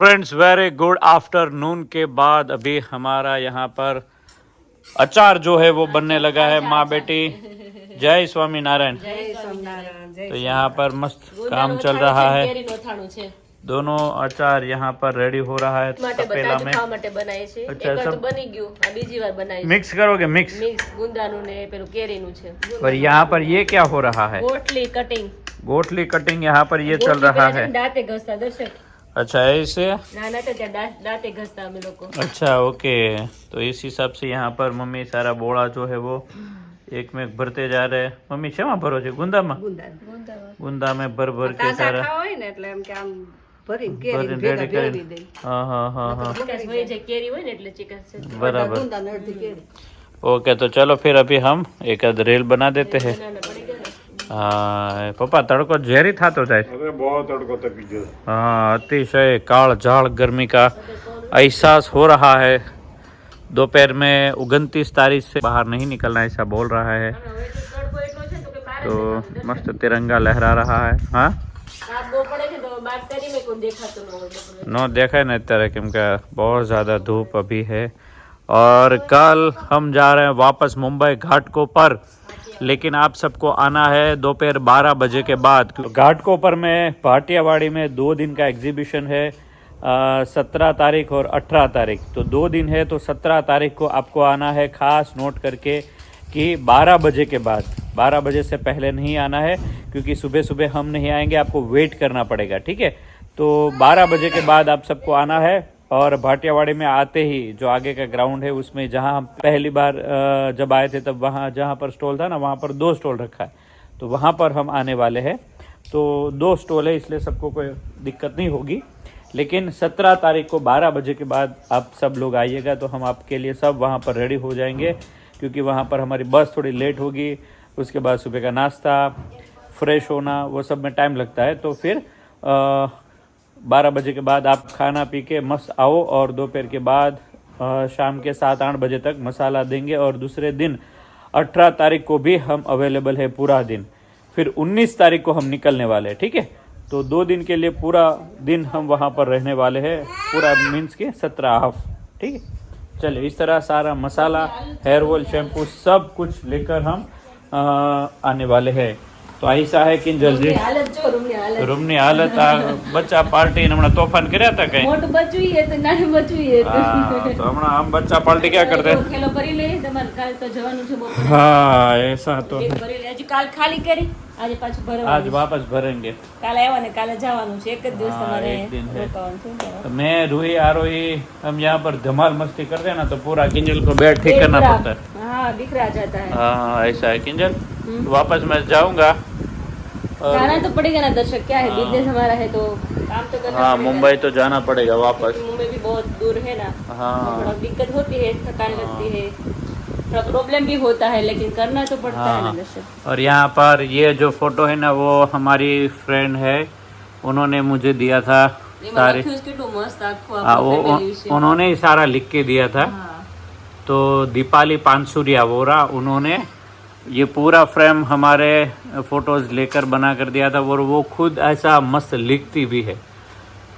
Friends very good afternoon के बाद अभी हमारा यहाँ पर अचार जो है वो बनने लगा है। माँ बेटी जय स्वामी नारायण। तो यहाँ पर मस्त काम चल रहा है। दोनों अचार यहाँ पर रेडी हो रहा है तपेला में। अच्छा सब मिक्स करोगे? मिक्स पर यहाँ पर ये क्या हो रहा है? गोटली कटिंग यहाँ पर ये चल रहा है। अच्छा ऐसे। अच्छा ओके। तो इस हिसाब से यहाँ पर मम्मी सारा बोड़ा जो है वो एक में भरते जा रहे हैं। मम्मी शेमा भरो छे? गुंदा में। गुंदा में भर भर के सारा बराबर। ओके तो चलो फिर अभी हम एक रेल बना देते हैं। हाँ पप्पा तड़को झेरी था तो जाए। अरे बहुत तड़को तपी गयो। हाँ अतिशय काल झाड़ गर्मी का एहसास हो रहा है। दोपहर में 29 तारीख से बाहर नहीं निकलना ऐसा बोल रहा है। तो मस्त तिरंगा लहरा रहा है। हाँ नो देखा है ना तरह केम का बहुत ज़्यादा धूप अभी है। और कल हम जा रहे हैं वापस मुंबई घाटकोपर, लेकिन आप सबको आना है दोपहर 12 बजे के बाद। घाटकोपर में भाटियावाड़ी में 2 दिन का एग्जीबिशन है, 17 तारीख और 18 तारीख। तो 2 दिन है तो 17 तारीख को आपको आना है। खास नोट करके कि 12 बजे के बाद, 12 बजे से पहले नहीं आना है क्योंकि सुबह सुबह हम नहीं आएंगे, आपको वेट करना पड़ेगा। ठीक है तो 12 बजे के बाद आप सबको आना है। और भाटियावाड़ी में आते ही जो आगे का ग्राउंड है उसमें जहां हम पहली बार जब आए थे तब वहां जहां पर स्टॉल था ना वहां पर 2 स्टॉल रखा है, तो वहां पर हम आने वाले हैं। तो 2 स्टॉल है इसलिए सबको कोई दिक्कत नहीं होगी। लेकिन 17 तारीख को 12 बजे के बाद आप सब लोग आइएगा तो हम आपके लिए सब वहाँ पर रेडी हो जाएंगे, क्योंकि वहाँ पर हमारी बस थोड़ी लेट होगी। उसके बाद सुबह का नाश्ता, फ्रेश होना, वो सब में टाइम लगता है। तो फिर 12 बजे के बाद आप खाना पी के मस्त आओ और दोपहर के बाद शाम के 7-8 बजे तक मसाला देंगे। और दूसरे दिन 18 तारीख को भी हम अवेलेबल है पूरा दिन। फिर 19 तारीख को हम निकलने वाले हैं। ठीक है तो 2 दिन के लिए पूरा दिन हम वहाँ पर रहने वाले हैं। पूरा मीन्स के 17 हाफ। ठीक है चलिए इस तरह सारा मसाला, हेयर ऑयल, शैम्पू सब कुछ लेकर हम आने वाले हैं। तो ऐसा है कि जल्दी रूमनी हालत बच्चा पार्टी ने हमारा तोफान કર્યા હતા કઈ મોટું બચ્ચું હે તો નાનું બચ્ચું હે તો હમણાં આમ બચ્ચા પાર્ટી क्या करते हैं? ખેલો ભરી લે તમારે કાલ તો જવાનું છે બપોરે। हाँ ऐसा तो એક ભરી લે હજી કાલ ખાલી કરી આજે પાછું ભરવાનું। आज वापस भरेंगे। काल आवा ने काले જવાનું છે એક જ દિવસ તમારે રોકાવાનું છે। तो मैं रूही आरोही हम यहाँ पर धमाल मस्ती करते हैं ना तो पूरा किंजल को बेड ठीक करना पड़ता है। हाँ बिखरा जाता है। हाँ ऐसा है किंजल। वापस मैं जाऊंगा। जाना तो पड़ेगा ना दर्शक, क्या है बिजनेस हमारा है तो काम तो करना। हाँ मुंबई तो जाना पड़ेगा वापस। मुंबई भी बहुत दूर है ना। हाँ थोड़ा दिक्कत होती है, थकान लगती है, थोड़ा प्रॉब्लम भी होता है, लेकिन करना तो पड़ता है ना दर्शक। और यहाँ पर ये जो फोटो है ना वो हमारी फ्रेंड है, उन्होंने मुझे दिया था सारे। उन्होंने ही सारा लिख के दिया था। तो दीपाली पानसुरिया वोरा उन्होंने ये पूरा फ्रेम हमारे फोटोज लेकर बना कर दिया था। और वो खुद ऐसा मस्त लिखती भी है।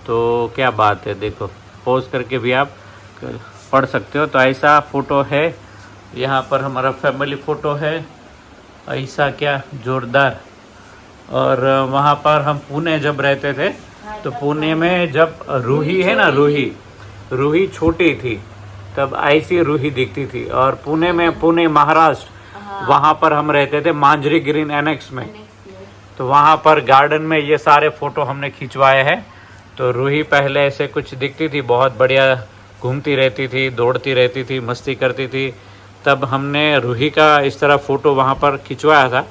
तो क्या बात है, देखो पोज करके भी आप पढ़ सकते हो। तो ऐसा फोटो है। यहाँ पर हमारा फैमिली फ़ोटो है ऐसा, क्या जोरदार। और वहाँ पर हम पुणे जब रहते थे तो पुणे में जब रूही है ना, रूही छोटी थी तब ऐसी रूही दिखती थी। और पुणे में, पुणे महाराष्ट्र, वहाँ पर हम रहते थे मांजरी ग्रीन एनेक्स में। तो वहाँ पर गार्डन में ये सारे फोटो हमने खिंचवाए हैं। तो रूही पहले ऐसे कुछ दिखती थी, बहुत बढ़िया घूमती रहती थी, दौड़ती रहती थी, मस्ती करती थी। तब हमने रूही का इस तरह फ़ोटो वहाँ पर खिंचवाया था।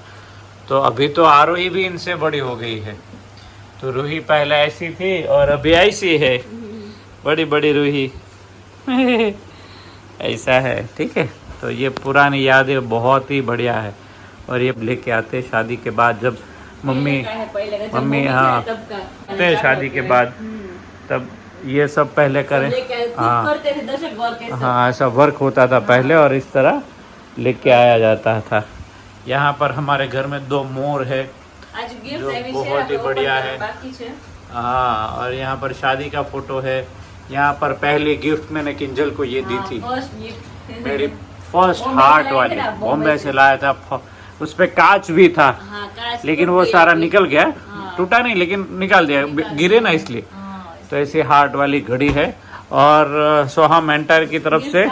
तो अभी तो आरोही भी इनसे बड़ी हो गई है। तो रूही पहले ऐसी थी और अभी ऐसी है, बड़ी बड़ी रूही ऐसा है। ठीक है तो ये पुरानी यादें बहुत ही बढ़िया है। और ये लेके आते शादी के बाद, जब मम्मी हाँ शादी के बाद तब ये सब पहले करें। हाँ ऐसा वर्क होता था पहले और इस तरह लेके आया जाता था। यहाँ पर हमारे घर में 2 मोर है जो बहुत ही बढ़िया है। हाँ, और यहाँ पर शादी का फोटो है। यहाँ पर पहली गिफ्ट मैंने किंजल को ये दी थी, मेरी फर्स्ट हार्ट वाली, बॉम्बे से लाया था। उस पे कांच भी था, लेकिन वो सारा निकल गया, टूटा नहीं लेकिन निकाल दिया, गिरे ना इसलिए। तो ऐसी हार्ट वाली घड़ी है। और सोहा मेंटर की तरफ से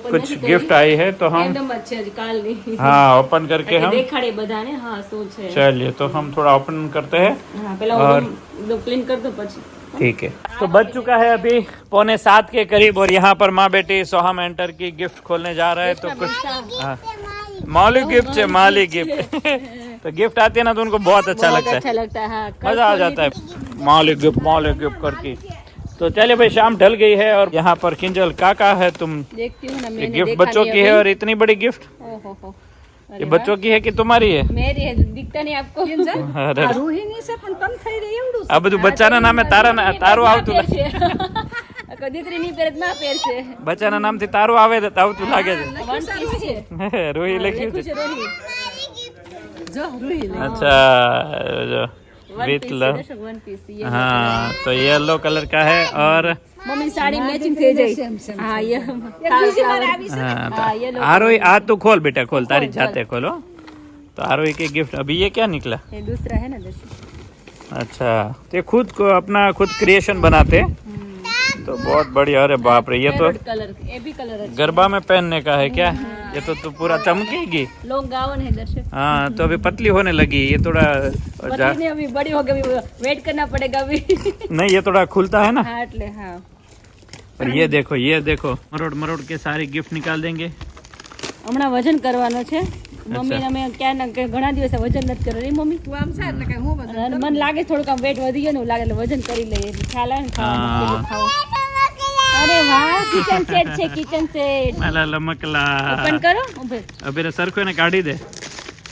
कुछ गिफ्ट आई है, तो हम हाँ ओपन करके हम चलिए तो हम थोड़ा ओपन करते हैं और क्लीन कर दो। ठीक है, तो बज चुका है अभी 6:45 के करीब, और यहाँ पर माँ बेटी सोहा मेंटर की गिफ्ट खोलने जा रहा है। तो कुछ मौली गिफ्ट है, माली गिफ्ट तो गिफ्ट आती है ना तो उनको बहुत अच्छा लगता है, मजा आ जाता है मौली गिफ्ट करके। तो चलिए भाई, शाम ढल गई है और यहाँ पर किंजल काका है, तुम देखती हूँ ना, गिफ्ट बच्चों की है और इतनी बड़ी गिफ्ट ये बच्चों की है कि तुम्हारी है? मेरी है, दिखता नहीं आपको? આ બધું બચ્ચાના નામે તારો આવતું દીકરી ની પહેરે ના પહેરશે, બચ્ચાના નામથી તારો આવે તો આવતું લાગે છે। રોહી લખ્યું છે, अच्छा जो हाँ, तो येलो कलर का है और मम्मी साड़ी मैचिंग થઈ જાય। हाँ ये आरोही आ तू खोल बेटा, खोल तारी जाते खोलो। तो आरोही के गिफ्ट अभी ये क्या निकला? ये दूसरा है ना दर्शन। अच्छा, तो खुद को अपना खुद क्रिएशन बनाते, तो बहुत बढ़िया। अरे बाप रे, ये तो कलर, ये भी कलर है, गरबा में पहनने का है क्या? ये तो पूरा चमकेगी। लॉन्ग गाउन है दर्शन। हाँ, तो अभी पतली होने लगी, ये थोड़ा नहीं, अभी बड़ी हो गई, वेट करना पड़ेगा अभी। नहीं, ये थोड़ा खुलता है ना। हाँ, એટલે हाँ। और ये देखो मरोड़ के सारे गिफ्ट निकाल देंगे। હમણાં વજન કરવાનો છે મમ્મી, અમે ક્યાં ના ઘણા દિવસે વજન નથી કર્યું રે મમ્મી, તું આમ છે એટલે કે હું વજન મને લાગે થોડુંક આમ વેટ વધી ગયો ને લાગે એટલે વજન કરી લઈએ, ખ્યાલ આવે ને ખાવાનું। અરે વાહ, કિચન સેટ છે, કિચન સેટ માલા લમકલા ઓપન કરો ઉભે। अभी सरखो ने काढ़ी दे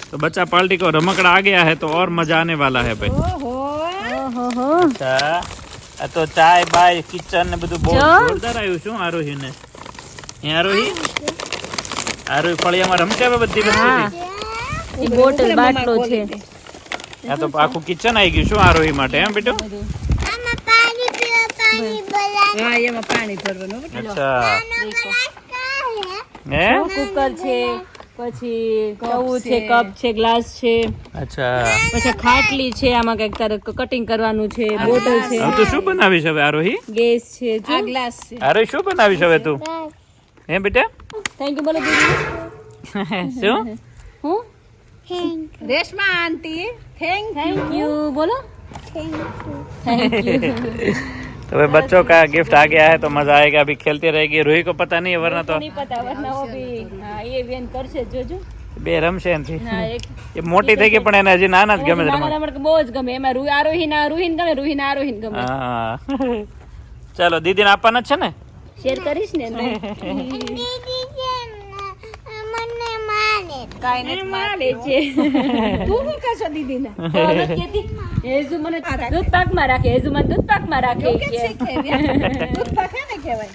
तो बच्चा पाल्टी को रमकड़ा आ गया है, तो और मजा आने वाला है भाई। ઓહો, अच्छा, तो चाय बाय किचन ने બધું બહુ જોરદાર આવ્યું। શું આરોહી ને આરોહી ફળિયામાં રમશે હવે બધી વસ્તુ। એ બોટલ બાટલો છે, આ તો આખું કિચન આવી ગયું। શું આરોહી માટે એમ બેટો? હા એમાં પાણી ભરવાનું। अच्छा, હે કુકર છે, પછી તવું છે, કપ છે, ગ્લાસ છે, अच्छा, પછી ખાટલી છે, આમાં કઈક તારે કટિંગ કરવાનું છે, બોટલ છે, હવે તું શું બનાવીશ હવે આરોહી? ગેસ છે, આ ગ્લાસ છે। આરોહી શું બનાવીશ હવે તું? હે બેટા? થેન્ક યુ બોલો દીદી। શું? હું રેશમા આંટી थैंक यू बोलो। Thank you. तो भाई बच्चों का गिफ्ट आ गया है, तो मजा आएगा। अभी खेलती रहेगी। रूही को पता नहीं है, वरना तो नहीं पता, वरना वो भी हाँ ये वेन करશે જોજો। બે રમશે એનથી। હા, એક એ મોટી થઈ ગઈ પણ એને હજી નાના જ ગમે છે રમવા। મને બહુ જ ગમે એમાં આરોહીન ગમે, રૂહીન આરોહીન ગમે। હા, ચાલો દીદીને આપવાના જ છે ને? શેર કરીશ ને? કાઈ નથી મારે છે। તું શું કહેશો દીદીને? હેઝુ મને દૂધ પાકમાં રાખે, હેઝુ મને દૂધ પાકમાં રાખે। દૂધ પાક હે ને કહેવાય।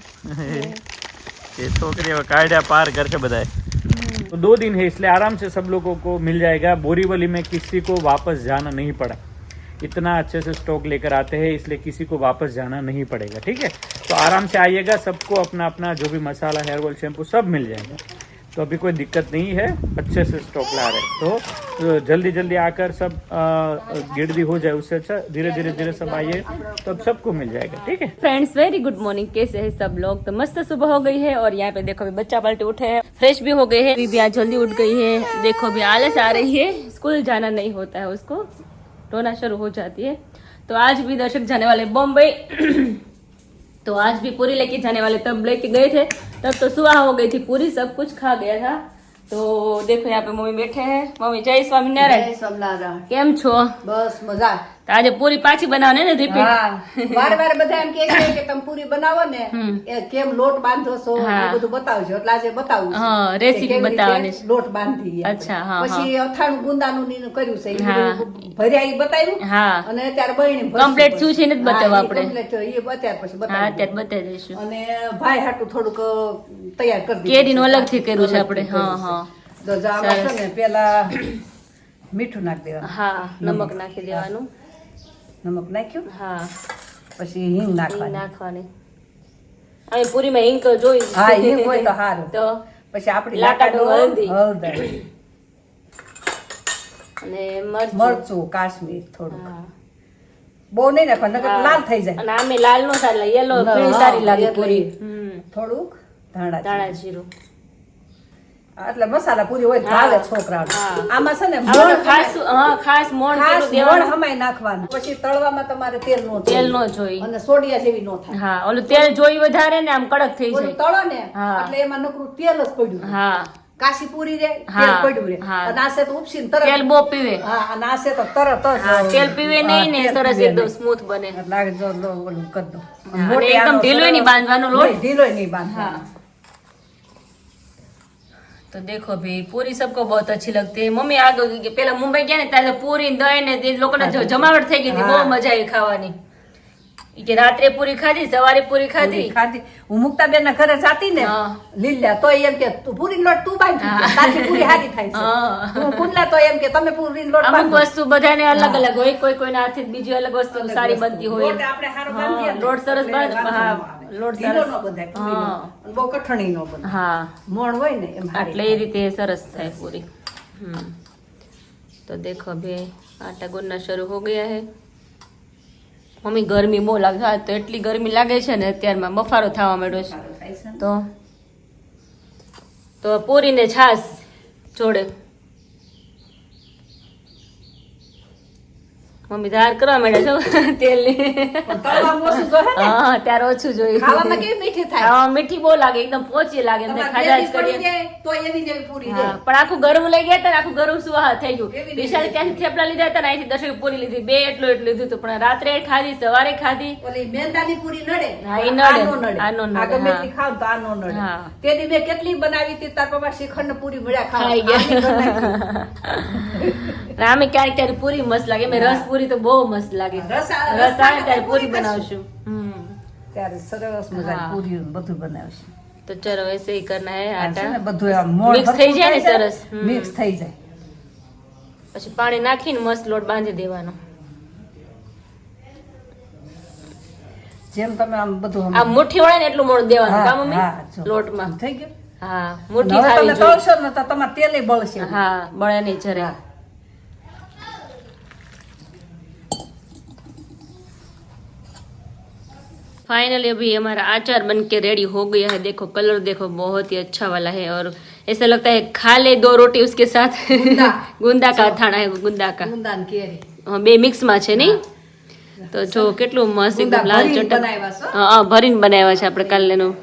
ये छोकरी कायदा पार करके बताए। तो 2 दिन है, इसलिए आराम से सब लोगों को मिल जाएगा। बोरीवली में किसी को वापस जाना नहीं पड़ा, इतना अच्छे से स्टॉक लेकर आते हैं, इसलिए किसी को वापस जाना नहीं पड़ेगा। ठीक है, तो आराम से आइएगा। सबको अपना अपना जो भी मसाला, हेयर ऑयल, शैम्पू सब मिल जाएगा। तो अभी कोई दिक्कत नहीं है, अच्छे से स्टॉक ला रहे हैं। तो जल्दी जल्दी आकर सब गिरदी हो जाए, उससे अच्छा धीरे धीरे सब आइए, तो अब सबको मिल जाएगा। ठीक है फ्रेंड्स, वेरी गुड मॉर्निंग, कैसे है सब लोग? तो मस्त सुबह हो गई है और यहाँ पे देखो अभी बच्चा पलटे उठे हैं, फ्रेश भी हो गए हैं। भी आज जल्दी उठ गई है, देखो अभी आलस आ रही है, स्कूल जाना नहीं होता है, उसको रोना शुरू हो जाती है। तो आज भी दर्शक जाने वाले बॉम्बे तो आज भी पूरी लेके जाने वाले, तब लेके गए थे तब तो सुबह हो गई थी पूरी, सब कुछ खा गया था। तो देखो यहाँ पे मम्मी बैठे हैं। मम्मी जय स्वामीनारायण, केम छो? बस मजा। તો આજે પૂરી પાછી બનાવને ને રિપીટ। હા, વાર બધા એમ કહે છે કે તમે પૂરી બનાવો ને એ કેમ લોટ બાંધો છો એ બધું બતાવજો, એટલે આજે બતાવું છું। હા, રેસીપી બતાવવાની છે। લોટ બાંધી અચ્છા, હા, પછી અથાણું ગુંદાનું નીનું કર્યું છે, એ બધું ભર્યા એ બતાવ્યું। હા, અને અત્યારે બહેણી કમ્પ્લીટ શું છે ને બતાવવા આપણે। કમ્પ્લીટ એ અત્યારે પછી હા, બતાવ્યું। અત્યારે બતાવી દઈશું। અને ભાઈ હાટું થોડુંક તૈયાર કરી દીધું, કેરીનું અલગથી કર્યું છે આપણે। હા હા, તો જાવા છે ને પેલા મીઠું નાખી દેવાનું। હા, નમક નાખી દેવાનું। નમક નાખ્યું, હા પછી હિંગ હિંગ નાખવાની. નાખવાની. અહીં પૂરીમાં હિંગ તો જોઈ હા હિંગ હોય તો સારું. તો પછી આપણી લાકાડું હળદી. હળદર, અને મરચું. મરચું કાશ્મીર થોડું, હા. બહુ નહીં નાખવાનું નકર હા. લાલ થઈ જાય. અને આમે લાલ નો થાય યલો ના, પીળી હા, સારી લાગે એટલે પૂરી. થોડુંક ધાણા ધાણા જીરું. એટલે મસાલા પૂરી હોય તો હા. ભાવે છોકરાઓને. હા. આમાં છે ને આમાં મોણ ખાસ ખાસ મોણ ખાસ પેલું મોણ દેવાનું. હમાય નાખવાનું. પછી તળવામાં તમારે તેલ નો તેલ નો જોઈ. અને સોડિયા જેવી નો થાય. હા ઓલું તેલ જોઈ વધારે ને આમ કડક થઈ ઓલું જાય. તળો ને હા. એટલે એમાં નકરું તેલ જ પડ્યું. હા કાશી પૂરી રે હા. તેલ પડ્યું રે. હા. અને આસે તો ઉપસીને તરત. તેલ બહુ પીવે. હા અને આસે તો તરત જ. હા તેલ પીવે નહીં ને હા, તેલ સરસ પીવે એકદમ નહીં. સ્મૂથ બને. એટલે આ જો ઓલું કરી દો. અને મોટી એકદમ આનો ઢીલોય નહીં સરસ- બાંધવાનો લોટ. નહીં, ઢીલોય નહીં બાંધવાનો. हाँ तो देखो भाई पूरी सबको बहुत अच्छी लगती है मम्मी आगे कि पहला मुंबई गया ने ત્યારે પૂરી દહીં ને તે લોકોને જમાવટ થઈ ગઈ હતી બહુ મજા આવી ખાવાની ઈ કે રાત્રે પૂરી ખાધી સવારે પૂરી ખાધી ખાધી. હું મુક્તાબેન ના ઘરે જાતી ને હા. લીલા તો એમ કે તું પૂરી લોટ તું બાંધી દે. તારી પૂરી હારી થાય છે. હા. હું કુંડલા તો એમ કે તમે પૂરી લોટ અમુક બાંધો. વસ્તુ બધાને અલગ અલગ હોય કોઈ કોઈના હાથે બીજી અલગ વસ્તુ સારી બનતી હોય લોટ આપણે હારો હા, બાંધીએ ને લોટ સરસ એટલે બાંધ વાંધો હા ન આવે. લોટ ઢીલો સરસ ન બંધાય પૂરીનો. હા. અને બહુ કઠણી નો બંધાય. હા મોણ હોય ને એમ હારી એટલે એ રીતે સરસ થાય પૂરી तो देखो अभी आटा गूंदना शुरू हो गया है मम्मी गर्मी बહુ લાગે હા તો એટલી ગરમી લાગે છે ને અત્યારમાં બફારો થવા માંડ્યો છે થાય છે ને. તો પૂરી ને છાશ જોડે મમ્મી ધાર કરવા માંડ્યા છો તેલની પણ તળવામાં ઓછું જોઈએ ને. હા ત્યારે ઓછું જોયું ખાવામાં કેવી મીઠી થાય. ખાવામાં મીઠી બહુ લાગે એકદમ પોચી લાગે એમ થાય, તમારે ખાધા જ દેશી પડી કરીએ જાય તો એની જેવી પૂરી હા, જાય. પણ આખું ગરમ લઈ ગયા હતા ને આખું ગરમ સુવાહ થઈ ગયું એવી વિશાલ ત્યાંથી થેપલા લીધા હતા ને અહીંથી દર્શક પૂરી લીધી બે એટલું લીધું હતું પણ રાત્રે ખાધી સવારે ખાધી ઓલી મેંદાની પૂરી નડે. હા, ઈ નડે. આનો નડે. આનો નડે, આ ગમે હા. તે ખાવ તો આનો નડે. હા. તે દી મેં કેટલી બનાવી હતી તાર પપ્પા શ્રીખંડ પૂરી મળ્યા ખાઈ ખાવા. ગયા અમે ક્યારેક ત્યારે પૂરી મસ્ત લાગે મેં રસ પૂરી તો બહુ મસ્ત લાગે રસ આવે ત્યારે પૂરી પૂરી બનાવશું ત્યારે સરસ મજાની હા. પૂરી બધું બનાવશે. તો ચલો વૈસે ही करना है આ છે ને આટા બધું આમ મોણ Mix થઈ ભરપૂર જાય ને જાય, સરસ. mix થઈ જાય. પછી પાણી નાખીને મસ્ત લોટ બાંધી દેવાનો જેમ તમે આમ બધું આમ- આ મુઠ્ઠી વળે ને એટલું મોણ દેવાનું હા, કા મમ્મી હા, જો. લોટમાં થઈ ગયું. હા હવે મુઠ્ઠી તમે ખાવી જોઈએ તળશો ને તો તમારે તેલે બળશે. હા બળે નહીં જરા फाइनली अभी हमारा अचार बन के रेडी हो गया है देखो कलर देखो बहुत ही अच्छा वाला है और ऐसा लगता है खा ले दो रोटी उसके साथ गुंदा। गुंदा का અથાણા है गुंदा का ગુંદા ને કેરી. બે મિક્સમાં છે નહીં તો જો કેટલું મસ્ત ગુંદા એકદમ લાલ ભરીને ચટક બનાવ્યા છો? હા ભરીને બનાવ્યા છે આપણે કાલેનું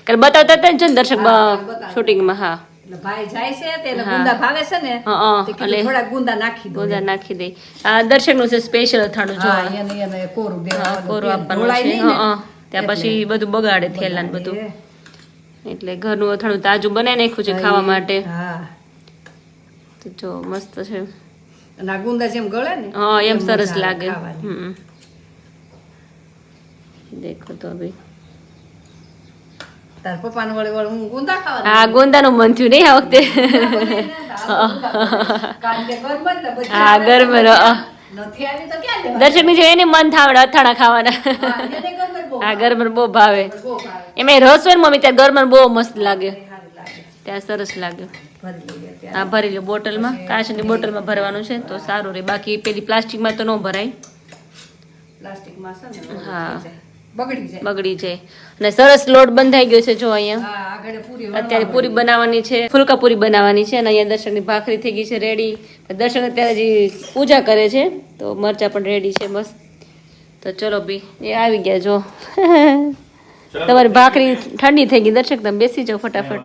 કાલે બતાવતા હતા ને દર્શક બતાવ્યા. શૂટિંગમાં હા એટલે ભાઈ જાય છે તેને હા. ગુંદા ભાવે છે ને હા, હા. તે કીધું એટલે થોડા ગુંદા નાખી દો. ગુંદા નાખી દે આ દર્શકનું છે સ્પેશિયલ અથાણું જો હા એને કોરું હા દેવાનું. કોરું તેલ આપવાનું ઢોળાય છે નહીં ને. હા ત્યાં પછી બધું બગાડે થેલા ને બધું એટલે ઘરનું અથાણું તાજું બનાવી નાખ્યું છે ખાવા માટે હા તો જો મસ્ત છે અને આ ગુંદા જેમ ગળે ને હા એમ મજા સરસ આવે લાગે ખાવાની. દેખો તો અભી તાર પપ્પાને વળી વળી હું ગુંદા ખાવાનું. હા ગોંદાનું મન થયું નહીં આ વખતે કારણ કે ગરમ જ ને બધી હા ગરમ નથી આવી તો ક્યાં લેવા? દર્શક ની એને મન થાવડે અથાણા ખાવાના હા, એને ગરમ જ બહુ હા ગરમ બહુ ભાવે બહુ ભાવે. એમાં રસ હોય ને મમ્મી ત્યાં ગરમ બહુ મસ્ત લાગે સારું લાગે. ત્યાં સરસ લાગે ભરી લઈએ ત્યાં. હા ભરી લો બોટલમાં કાચની બોટલમાં ભરવાનું છે તો સારું રહે બાકી પેલી પ્લાસ્ટિકમાં તો ન ભરાય પ્લાસ્ટિકમાં છે ને હા. થઈ જાય. બગડી જાય. બગડી જાય અને સરસ લોટ બંધાઈ ગયો છે જો અહીંયા હા આગળ પૂરી અત્યારે પૂરી બનાવવાની છે ફુલકા પૂરી બનાવવાની છે અને અહીંયા દર્શકની ભાખરી થઈ ગઈ છે રેડી દર્શક અત્યારે હજી પૂજા કરે છે તો મરચા પણ રેડી છે મસ્ત તો ચલો બી એ આવી ગયા જો તમારી ભાખરી ઠંડી થઈ ગઈ દર્શક તમે બેસી જાઓ ફટાફટ